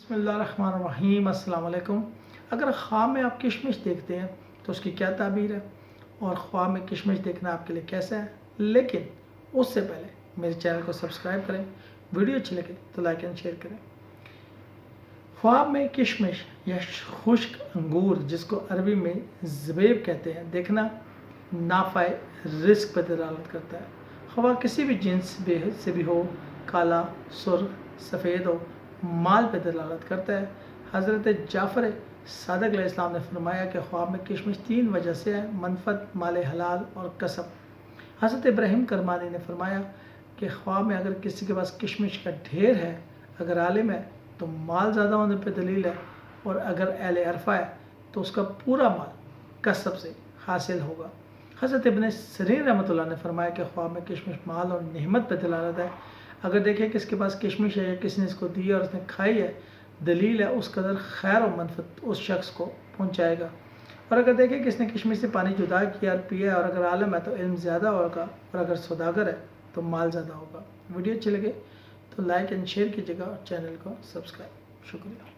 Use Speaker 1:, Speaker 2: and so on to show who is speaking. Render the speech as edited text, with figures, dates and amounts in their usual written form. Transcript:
Speaker 1: बिस्मिल्लाहिर्रहमानिर्रहीम अस्सलाम वालेकुम। अगर ख्वाब में आप किशमिश देखते हैं तो उसकी क्या ताबीर है और ख्वाब में किशमिश देखना आपके लिए कैसा है। लेकिन उससे पहले मेरे चैनल को सब्सक्राइब करें, वीडियो अच्छी लगे तो लाइक एंड शेयर करें। ख्वाब में किशमिश या खुश्क अंगूर, जिसको अरबी में ज़बीब कहते हैं, देखना नाफ़ाए रिस्क पर दलालत करता है। ख्वाह किसी भी जिन्स से भी हो, काला, सुर्ख, सफ़ेद हो, माल पर दलालत करता है। हज़रत जाफ़र सादिक़ अलैहिस्सलाम ने फरमाया कि ख्वाब में किशमिश 3 वजह से है: मनफ़त, माल हलाल और कसब। हज़रत इब्राहीम करमानी ने फरमाया कि ख्वाब में अगर किसी के पास किशमिश का ढेर है, अगर आलिम है तो माल ज़्यादा होने पर दलील है, और अगर अहले अरफ़ा है तो उसका पूरा माल कसब से हासिल होगा। हज़रत इब्न सीरीन रहमतुल्लाह ने फरमाया कि ख्वाब में किशमिश माल और नेमत पर दलालत है। अगर देखें किसके पास किशमिश है या किसी ने इसको दी है और उसने खाई है, दलील है उस कदर खैर और मनफत उस शख्स को पहुँचाएगा। और अगर देखें किसने किशमिश से पानी जुदा किया और पिया, और अगर आलम है तो इल्म ज़्यादा होगा, और अगर सौदागर है तो माल ज़्यादा होगा। वीडियो अच्छी लगे तो लाइक एंड शेयर कीजिएगा और चैनल को सब्सक्राइब। शुक्रिया।